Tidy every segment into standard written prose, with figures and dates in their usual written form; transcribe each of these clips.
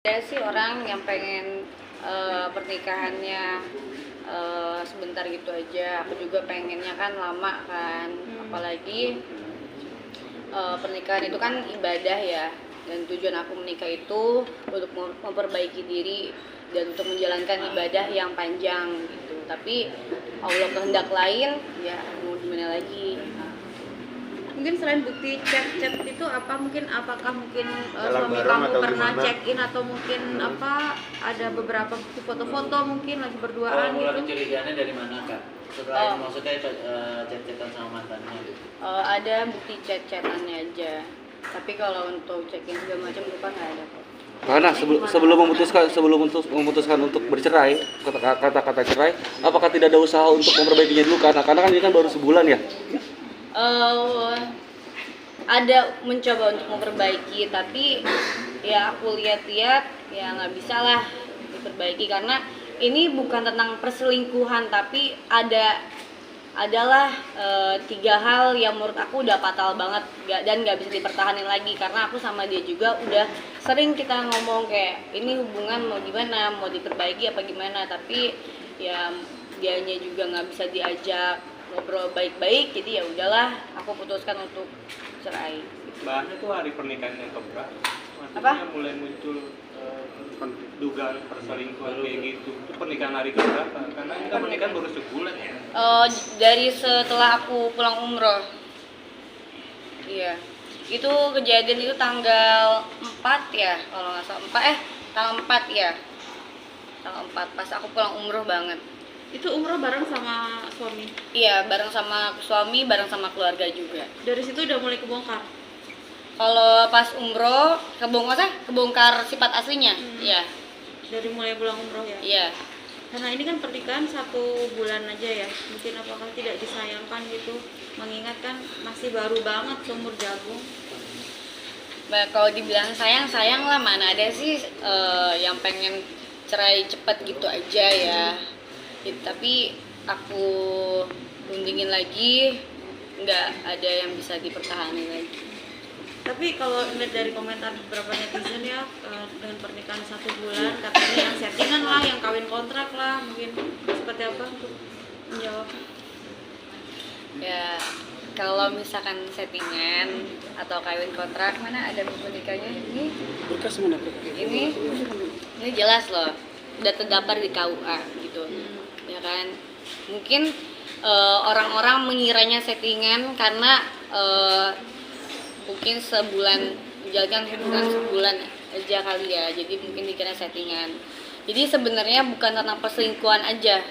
Ada sih orang yang pengen pernikahannya sebentar gitu aja. Aku juga pengennya kan lama kan. Apalagi pernikahan itu kan ibadah ya. Dan tujuan aku menikah itu untuk memperbaiki diri dan untuk menjalankan ibadah yang panjang gitu. Tapi Allah kehendak lain, ya mau gimana lagi. Mungkin selain bukti chat-chat itu apa, mungkin apakah mungkin Dalam suami barang kamu atau pernah gimana? check in, atau mungkin apa ada beberapa bukti foto-foto mungkin lagi berduaan Mulai gitu? kecurigaannya dari mana, Kak? Setelah maksudnya chat-chatan sama mantannya gitu. Ada bukti chat-chatannya aja. Tapi kalau untuk check-in segala macam lupa nggak ada kok. Karena sebelum memutuskan untuk bercerai, kata-kata cerai, apakah tidak ada usaha untuk memperbaikinya dulu? Karena kan ini kan baru sebulan ya. Ada mencoba untuk memperbaiki, tapi ya aku lihat-lihat ya nggak bisa lah diperbaiki, karena ini bukan tentang perselingkuhan, tapi adalah 3 hal yang menurut aku udah fatal banget dan nggak bisa dipertahanin lagi, karena aku sama dia juga udah sering kita ngomong kayak ini hubungan mau gimana, mau diperbaiki apa gimana, tapi ya dianya juga nggak bisa diajak ngobrol baik-baik, jadi ya udahlah aku putuskan untuk cerai. Bahannya tuh hari pernikahan yang keberapa? Maksudnya Apa? mulai muncul dugaan perselingkuhan kayak gitu. Itu pernikahan hari keberapa? Karena ini kan pernikahan baru sebulan ya. Dari setelah aku pulang umroh. Iya. Itu kejadian itu tanggal 4 ya, kalau nggak salah. Tanggal 4 ya. Tanggal 4 pas aku pulang umroh banget. Itu umroh bareng sama suami? Iya, bareng sama suami, bareng sama keluarga juga. Dari situ udah mulai kebongkar? Kalau pas umroh kebongkar sifat aslinya. Iya. Dari mulai pulang umroh ya? Iya. Karena ini kan pernikahan 1 bulan aja ya, mungkin apakah tidak disayangkan gitu, mengingat kan masih baru banget seumur jagung. Nah, kalau dibilang sayang lah, mana ada sih yang pengen cerai cepet gitu aja ya. Tapi aku rundingin lagi, nggak ada yang bisa dipertahankan lagi. Tapi kalau lihat dari komentar beberapa netizen ya, dengan pernikahan 1 bulan, katanya yang settingan lah, yang kawin kontrak lah, mungkin seperti apa untuk menjawab? Ya, kalau misalkan settingan atau kawin kontrak, mana ada buku nikahnya ini? Berkas mana? Ini jelas loh, udah terdaftar di KUA gitu, ya kan? Mungkin orang-orang mengiranya settingan karena mungkin menjalankan hubungan sebulan aja kali ya, jadi mungkin dikira settingan. Jadi sebenarnya bukan tentang perselingkuhan aja,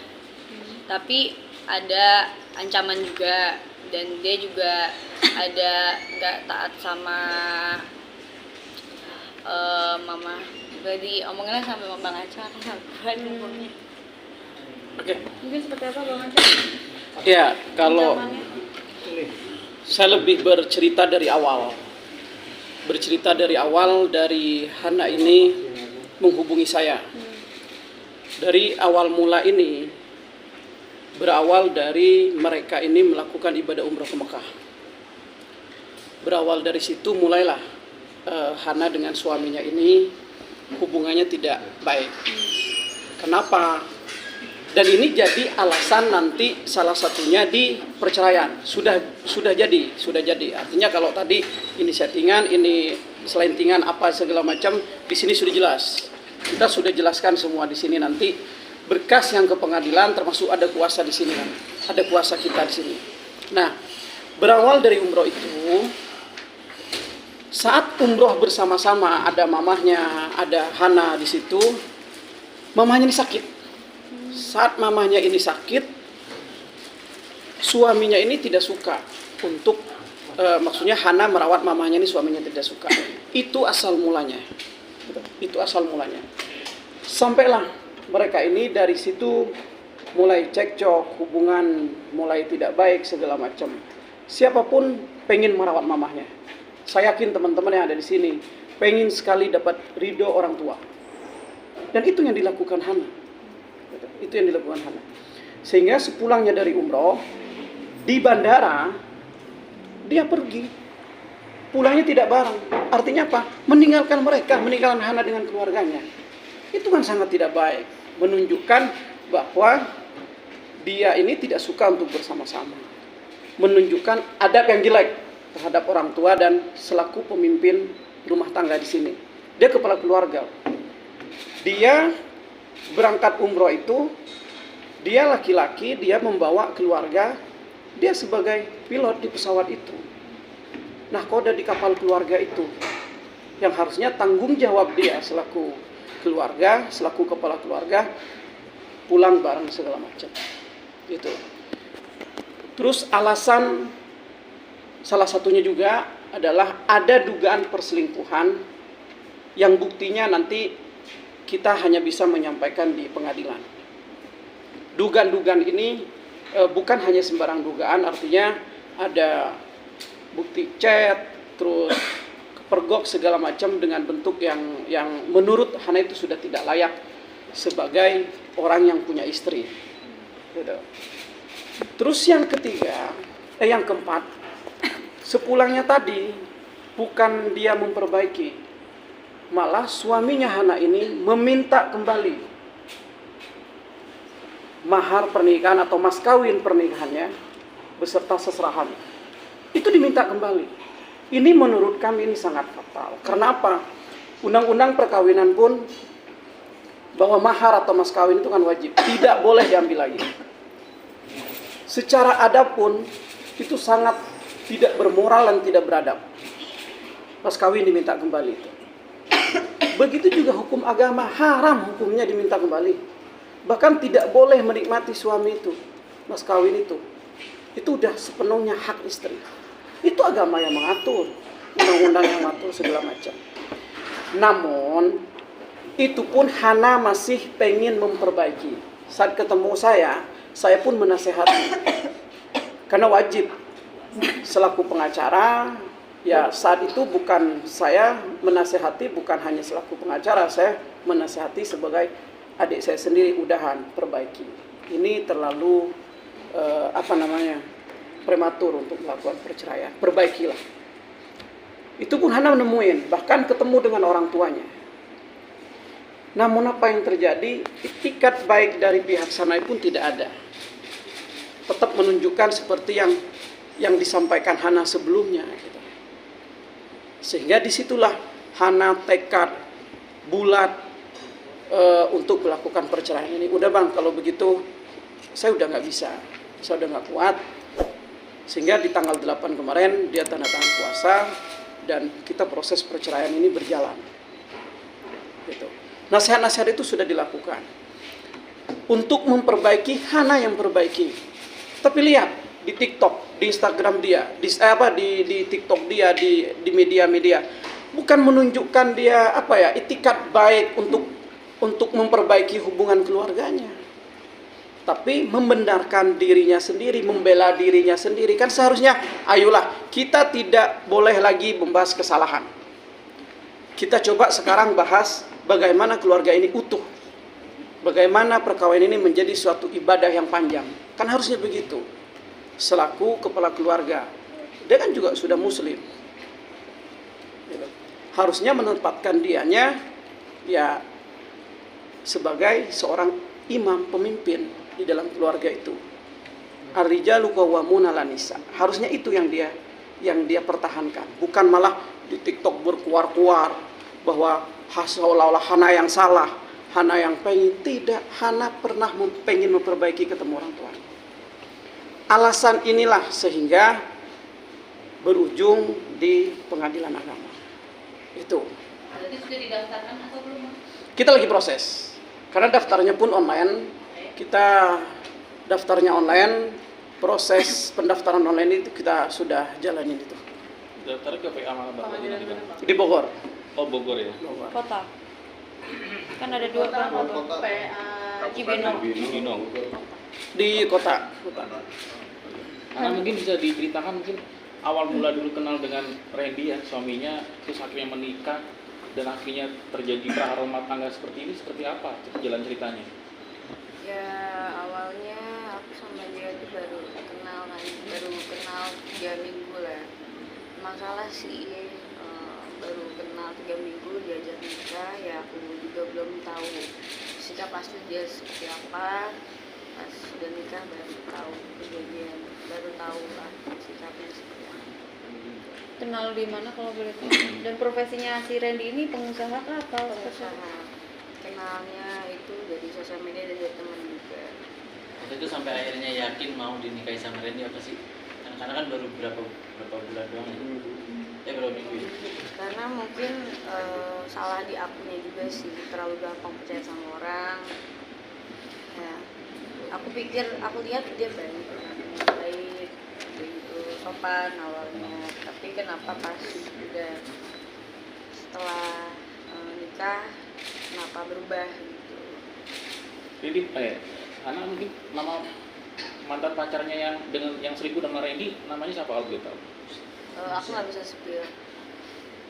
tapi ada ancaman juga, dan dia juga ada nggak taat sama mama. Jadi omongannya sampai Bang Aca kan ngomongnya. Oke. Mungkin seperti apa Bang Aca? Ya, kalau Ancamannya? saya lebih bercerita dari awal. Dari Hana ini menghubungi saya. Dari awal mula ini berawal dari mereka ini melakukan ibadah umroh ke Mekah. Berawal dari situ mulailah Hana dengan suaminya ini hubungannya tidak baik. Kenapa? Dan ini jadi alasan nanti salah satunya di perceraian. Sudah jadi. Artinya kalau tadi ini settingan, ini selentingan apa segala macam, di sini sudah jelas. Kita sudah jelaskan semua di sini, nanti berkas yang ke pengadilan, termasuk ada kuasa di sini kan. Ada kuasa kita di sini. Nah, berawal dari umroh itu, saat umroh bersama-sama, ada mamahnya, ada Hana di situ. Mamahnya ini sakit. Saat mamahnya ini sakit, suaminya ini tidak suka untuk maksudnya Hana merawat mamahnya ini, suaminya tidak suka. Itu asal mulanya. Sampailah mereka ini dari situ mulai cekcok, hubungan mulai tidak baik segala macam. Siapapun pengen merawat mamahnya. Saya yakin teman-teman yang ada di sini pengen sekali dapat ridho orang tua. Dan itu yang dilakukan Hana. Sehingga sepulangnya dari umroh, di bandara dia pergi pulangnya tidak bareng. Artinya apa? Meninggalkan mereka, meninggalkan Hana dengan keluarganya. Itu kan sangat tidak baik. Menunjukkan bahwa dia ini tidak suka untuk bersama-sama. Menunjukkan adab yang jelek terhadap orang tua dan selaku pemimpin rumah tangga di sini. Dia kepala keluarga. Dia berangkat umroh itu, dia laki-laki, dia membawa keluarga, dia sebagai pilot di pesawat itu. Nah, koda di kapal keluarga itu yang harusnya tanggung jawab dia selaku keluarga, selaku kepala keluarga, pulang bareng segala macam. Gitu. Terus alasan salah satunya juga adalah ada dugaan perselingkuhan yang buktinya nanti kita hanya bisa menyampaikan di pengadilan. Dugaan-dugaan ini bukan hanya sembarang dugaan, artinya ada bukti chat, terus kepergok segala macam dengan bentuk yang menurut Hana itu sudah tidak layak sebagai orang yang punya istri. Gitu. Terus yang keempat, sepulangnya tadi bukan dia memperbaiki, malah suaminya Hana ini meminta kembali mahar pernikahan atau mas kawin pernikahannya beserta seserahan. Itu diminta kembali. Ini menurut kami ini sangat fatal. Karena apa? Undang-undang perkawinan pun bahwa mahar atau mas kawin itu kan wajib, tidak boleh diambil lagi. Secara adab pun itu sangat tidak bermoral dan tidak beradab. Mas kawin diminta kembali itu. Begitu juga hukum agama, haram hukumnya diminta kembali. Bahkan tidak boleh menikmati suami itu, mas kawin itu. Itu udah sepenuhnya hak istri. Itu agama yang mengatur, undang-undang yang mengatur segala macam. Namun itu pun Hana masih pengen memperbaiki. Saat ketemu saya pun menasehati. Karena wajib selaku pengacara, ya saat itu bukan saya menasehati, bukan hanya selaku pengacara, saya menasehati sebagai adik saya sendiri, udahan perbaiki. Ini terlalu prematur untuk melakukan perceraian. Perbaikilah. Itu pun Hana menemuin, bahkan ketemu dengan orang tuanya. Namun apa yang terjadi? Itikat baik dari pihak sana pun tidak ada. Tetap menunjukkan seperti yang disampaikan Hana sebelumnya. Gitu. Sehingga disitulah Hana tekad bulat untuk melakukan perceraian ini. Udah bang, kalau begitu saya udah nggak bisa, saya udah nggak kuat. Sehingga di tanggal 8 kemarin dia tanda tangan puasa dan kita proses perceraian ini berjalan. Gitu. Nasihat-nasihat itu sudah dilakukan. Untuk memperbaiki, Hana yang perbaiki. Tapi lihat di TikTok, di Instagram dia, di TikTok dia, di media-media, bukan menunjukkan dia itikat baik untuk memperbaiki hubungan keluarganya, tapi membenarkan dirinya sendiri, membela dirinya sendiri. Kan seharusnya, ayolah, kita tidak boleh lagi membahas kesalahan. Kita coba sekarang bahas bagaimana keluarga ini utuh. Bagaimana perkawinan ini menjadi suatu ibadah yang panjang. Kan harusnya begitu. Selaku kepala keluarga, dia kan juga sudah muslim. Harusnya menempatkan dianya ya sebagai seorang imam, pemimpin di dalam keluarga itu. Ar-rijalu qawwamuna 'alan nisa. Harusnya itu yang dia pertahankan, bukan malah di TikTok berkuar-kuar bahwa seolah-olah Hana yang salah, Hana yang pengen. Tidak, Hana pernah pengen memperbaiki ketemu orang tua. Alasan inilah sehingga berujung di pengadilan agama. Itu. Berarti sudah didaftarkan atau belum? Kita lagi proses. Karena daftarnya pun online. Kita daftarnya online, proses pendaftaran online itu kita sudah jalanin itu. Daftar ke PA mana bang? Di Bogor. Oh Bogor ya. Bogor. Kota. Kan ada dua kan kota. Cibinong. Cibinong. Di kota. Nah, mungkin bisa diceritakan mungkin awal mula dulu kenal dengan Randy ya, suaminya, terus akhirnya menikah dan akhirnya terjadi prahara rumah tangga seperti ini, seperti apa jalan ceritanya? Ya awalnya aku sama dia itu baru kenal 3 minggu lah. masalah sih, baru kenal 3 minggu diajak nikah, ya aku juga belum tahu sikap asli dia seperti apa. Pas sudah nikah baru tahu kejadian, baru tahu lah sikapnya seperti apa. Kenal di mana kalau boleh tahu? Dan profesinya si Randy ini pengusaha kah atau Pengusaha, kenalnya itu dari sosial media dan dari teman juga. Waktu itu sampai akhirnya yakin mau dinikahi sama Randy apa sih? Karena kan baru berapa bulan doang ya? Berapa minggu ya? Karena mungkin salah di akunnya juga sih, terlalu gampang percaya sama orang ya. Aku lihat dia baik, kayak gitu, sopan awalnya, tapi kenapa pas udah setelah nikah kenapa berubah gitu. Jadi Hana mungkin nama mantan pacarnya yang selingkuh dengan Randy namanya siapa kalau boleh tahu? Aku nggak bisa spill.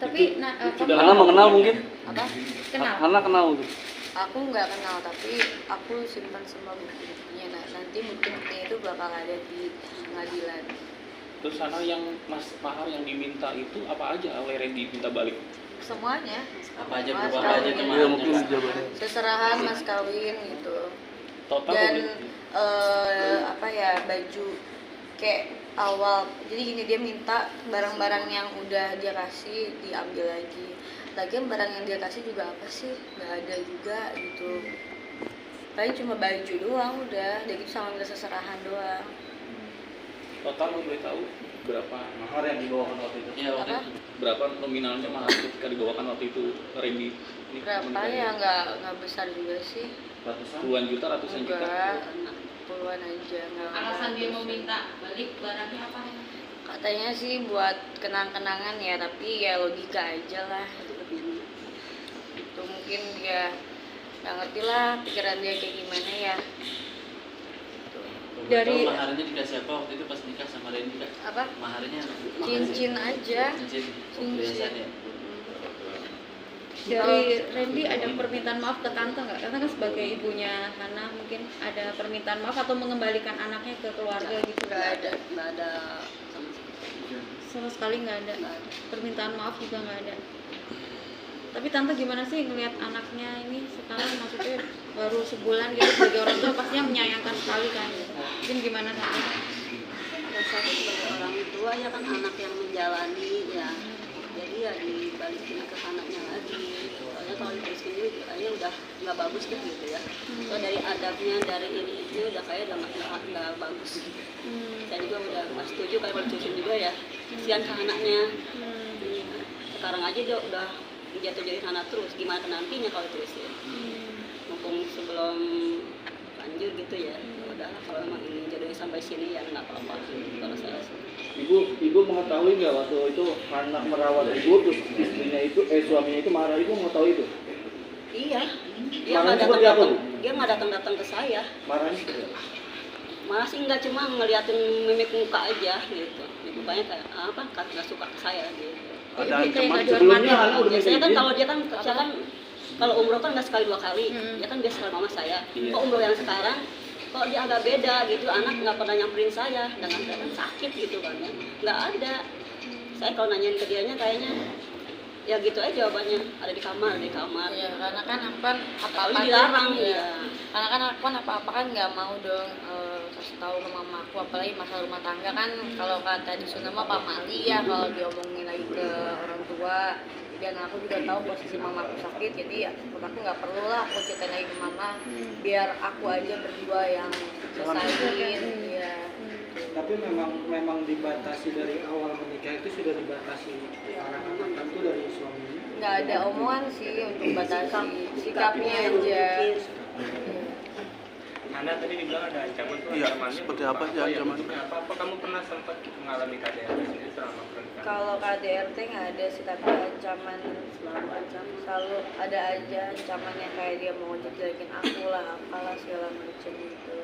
tapi sudah Hana mengenal mungkin? Apa? kenal? Hana kenal mungkin? Aku nggak kenal, tapi aku simpan semua bukti-buktinya. Nah, nanti bukti-buktinya itu bakal ada di pengadilan. Terus Hana yang mahar yang diminta itu apa aja oleh Randy minta balik? Semuanya. Apa aja Mas berapa aja kawin. cuma Iya mungkin jawabannya. Seserahan mas kawin gitu. Total Dan berapa? baju kayak awal. Jadi gini, dia minta barang-barang yang udah dia kasih diambil lagi. Lagian barang yang dia kasih juga apa sih? Nggak ada juga gitu. Paling cuma baju doang udah. Dia gitu sama minta seserahan doang. Total lo boleh tahu berapa mahar yang dibawakan waktu itu? Ya waktu Apa? itu. Berapa nominalnya mahar ketika dibawakan waktu itu Randy? Ini Berapa menikahi? ya? Nggak besar juga sih. Puluhan juta, ratusan juta? Enggak, puluhan aja. Nggak Alasan dia mau ratusan. minta balik barangnya apa? Katanya sih buat kenang-kenangan ya, tapi ya logika aja lah. Itu mungkin dia nggak ngerti lah pikiran dia kayak gimana ya. Gitu. Dari- maharnya dikasih apa waktu itu pas nikah sama Randy Kak? Apa? Maharnya Cincin aja. Cincin. Cincin. Perhiasan ya. Dari Randy ada permintaan maaf ke tante nggak? Karena kan sebagai ibunya Hana mungkin ada permintaan maaf atau mengembalikan anaknya ke keluarga gitu? Nggak ada. Sama sekali nggak ada. Permintaan maaf juga nggak ada. Tapi tante gimana sih ngelihat anaknya ini sekarang, maksudnya baru sebulan gitu, sebagai orang tua pastinya menyayangkan sekali kan gitu. Mungkin gimana tante? Saya sebagai orang tua ya kan anak yang menjalani ya, jadi ya dibalikin ke anaknya lagi. Soalnya kalau dibalikin ini kayaknya udah nggak bagus gitu ya. So dari adabnya, dari ini udah kayak udah nggak bagus. Saya juga udah nggak setuju kalau diterusin juga ya. Kasihan ke anaknya. Iya. Sekarang aja dia udah jatuh-jatuhin anak terus, gimana ke nantinya kalau terusin. Mumpung sebelum lanjut gitu ya. Udah kalau emang ini jodohnya sampai sini ya nggak apa-apa kalau saya sih. Ibu mengetahui nggak waktu itu anak merawat ibu terus istrinya itu suaminya itu marah, ibu mengetahui itu? Iya, dia Marahnya nggak seperti apa, datang, Bu? dia nggak datang ke saya. Marahnya seperti apa? Malah sih nggak, cuma ngeliatin mimik muka aja gitu. Mukanya kayak apa? Nggak suka ke saya gitu. Ada Jadi kayak ancaman ngajuan sebelumnya mati. Hana udah minta Biasanya kan izin? kalau dia kan, saya kan kalau umroh kan nggak sekali 2 kali, dia kan biasa sama mama saya. Kok umroh yang sekarang kok dia agak beda gitu, anak nggak pernah nyamperin saya dengan keadaan sakit gitu kan ya, nggak ada. Saya kalau nanyain ke dianya kayaknya ya gitu aja jawabannya, ada di kamar. Ya, karena kan apa-apa Tapi dilarang ya. ya. Karena kan aku apa-apa kan nggak mau dong kasih tahu ke mama aku, apalagi masalah rumah tangga kan. Kalau kata di Sunda mah pamali ya, kalau diomongin lagi ke orang tua. Dan aku juga tahu posisi mama aku sakit, jadi ya menurut aku nggak perlu lah aku ceritain lagi ke mama, biar aku aja berdua yang selesaiin. Ya. Tapi memang dibatasi dari awal menikah itu sudah dibatasi anak-anak tentu dari suaminya. Nggak ada omongan sih untuk batasi sikapnya aja. Anda tadi dibilang ada ancaman tuh, Iya, ancamannya seperti berupa apa sih ya? ancaman? Maksudnya apa kamu pernah sempat mengalami KDRT sendiri selama pernikahan? Kalau KDRT nggak ada sih, tapi ancaman selalu ada aja ancaman yang kayak dia mau jelekin aku lah, apalah segala macam gitu.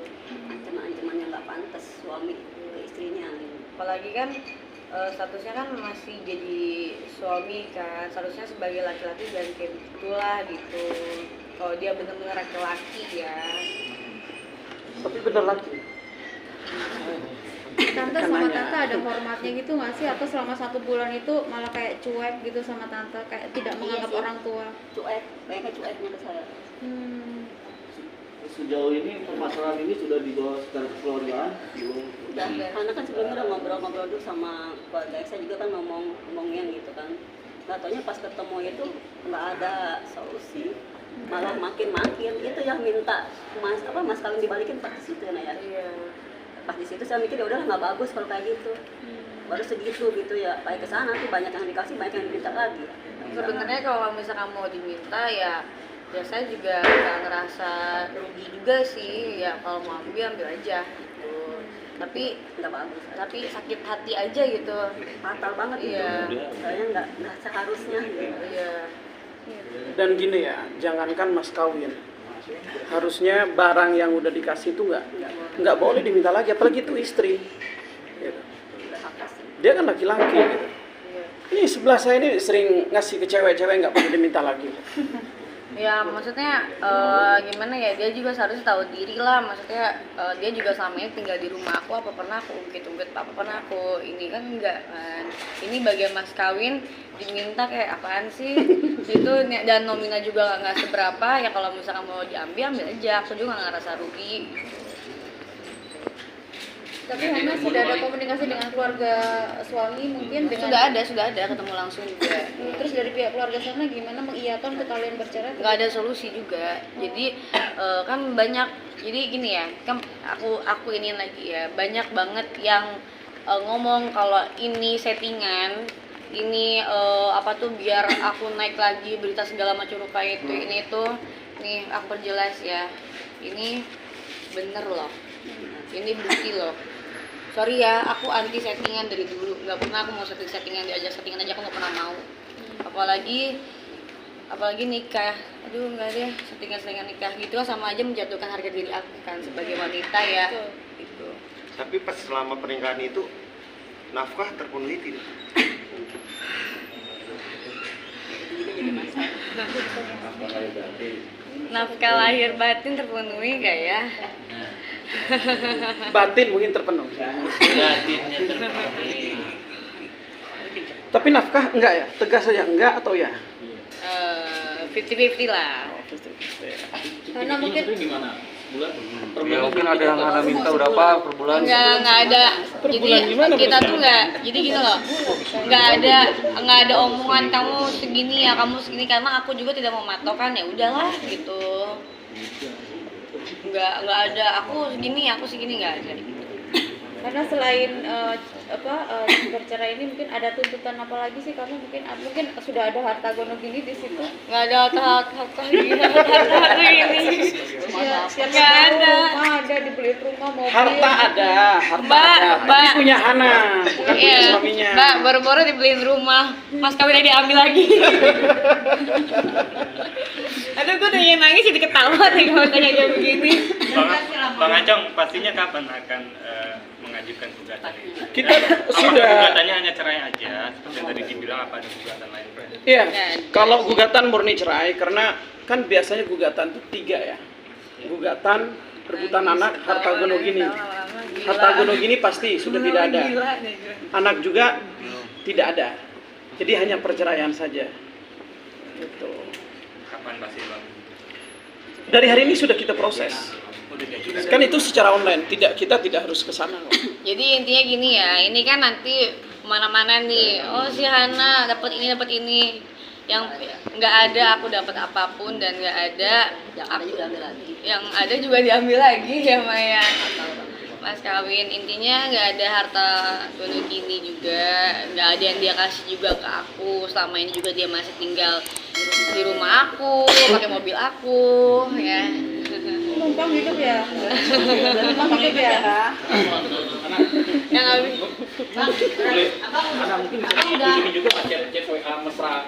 Ancaman yang nggak pantas suami ke istrinya gitu. Apalagi kan statusnya kan masih jadi suami kan, seharusnya sebagai laki-laki dan kayak begitulah gitu. Kalau dia benar-benar laki-laki ya. Tapi bener lagi. tante kan sama nanya. tante ada hormatnya gitu nggak sih, atau selama 1 bulan itu malah kayak cuek gitu sama tante, kayak tidak Iya menganggap sih. orang tua? Cuek, banyaknya cueknya ke saya. Sejauh ini permasalahan ini sudah dibawa secara kekeluargaan belum? Udah, karena kan sebelumnya udah ngobrol-ngobrol dulu sama keluarga saya juga kan ngomongin gitu kan. Nggak taunya pas ketemu itu nggak ada solusi, malah makin itu yang minta mas kawin dibalikin pas di situ ya. Pas di situ saya mikir ya udah nggak bagus kalau kayak gitu. Baru segitu gitu ya, baik ke sana nanti banyak yang dikasih, banyak yang diminta lagi. Sebenarnya kalau misalkan mau diminta ya saya juga nggak ngerasa rugi juga sih, ya kalau mau ambil aja gitu. Tapi nggak bagus. tapi sakit hati aja gitu. Fatal banget Iya. itu. Soalnya nggak seharusnya gitu. Iya. Dan gini ya, jangankan mas kawin, harusnya barang yang udah dikasih itu nggak boleh diminta lagi, apalagi itu istri. Gitu. Dia kan laki-laki. Gitu. Ini sebelah saya ini sering ngasih ke cewek-cewek nggak perlu diminta lagi. Ya maksudnya gimana ya, dia juga seharusnya tahu diri lah, maksudnya dia juga selama ini tinggal di rumah aku, apa pernah aku ungkit-ungkit, apa pernah aku ini kan enggak kan. Ini bagian mas kawin diminta kayak apaan sih itu, dan nominal juga nggak seberapa ya, kalau misalkan mau diambil ambil aja, aku juga nggak ngerasa rugi. Tapi Hana sudah ada komunikasi dengan keluarga suami mungkin dengan Sudah ada ketemu langsung juga. Terus dari pihak keluarga sana gimana mengiyakan ke kalian bercerai? Nggak ada solusi juga, jadi kan banyak, jadi gini ya, kan aku ini lagi ya, banyak banget yang ngomong kalau ini settingan, ini apa tuh biar aku naik lagi berita segala macam rupa itu ini itu. Nih aku perjelas ya, ini bener loh, ini bukti loh. Sorry ya, aku anti settingan dari dulu, nggak pernah aku mau settingan, diajak settingan aja aku nggak pernah mau. Apalagi nikah, aduh nggak deh, settingan nikah gitu kan sama aja menjatuhkan harga diri aku kan sebagai wanita ya. Gitu. Tapi pas selama pernikahan itu nafkah terpenuhi tidak? Nafkah lahir batin terpenuhi nggak ya? Batin mungkin terpenuhi. Batinnya terpenuhi. Tapi nafkah enggak ya? Tegas saja enggak atau ya? 50-50 lah. Karena mungkin gimana? Bulan? Ya mungkin ada yang Hana minta berapa per bulan? Nggak ada. Jadi kita tuh nggak. Jadi gini loh. Nggak ada omongan kamu segini ya, kamu segini, karena aku juga tidak mematokan, ya udahlah gitu. Nggak ada aku segini nggak ada. karena selain bercerai ini mungkin ada tuntutan apa lagi sih kamu, mungkin sudah ada harta gono gini di situ? Nggak ada harta gini. Ya, Nggak ada. Rumah ada, dibeli rumah, mobil. Harta ada. Mbak. Ini punya Hana, bukan punya Iya, suaminya. Mbak, baru-baru dibeliin rumah, mas kawinnya diambil lagi. Aduh, gue udah nangis jadi ketawa nih kalau tanya kayak begini. Bang Acong, pastinya kapan akan mengajukan gugatan ini? Kita Apakah sudah. gugatannya hanya cerai aja, seperti yang tadi dibilang, apa ada gugatan lain? Iya. Kalau gugatan murni cerai, karena kan biasanya gugatan itu 3 ya. Gugatan rebutan anak, harta gono gini. Harta gono gini pasti sudah tidak ada. Anak juga tidak ada. Jadi hanya perceraian saja. Gitu. Kapan pasti Bang? Dari hari ini sudah kita proses. Kan itu secara online, kita tidak harus ke sana kok. Jadi intinya gini ya, ini kan nanti mana-mana nih, oh si Hana dapat ini, yang nggak ada aku dapat apapun, dan nggak ada yang ada juga diambil lagi ya Maya. Mas kawin, intinya nggak ada harta gono gini juga, nggak ada yang dia kasih juga ke aku. Selama ini juga dia masih tinggal di rumah aku, pakai mobil aku, ya. Numpang hidup ya. Numpang hidup ya. Yang habis. Boleh. Karena mungkin bisa dihubungi juga pacar chat WA mesra.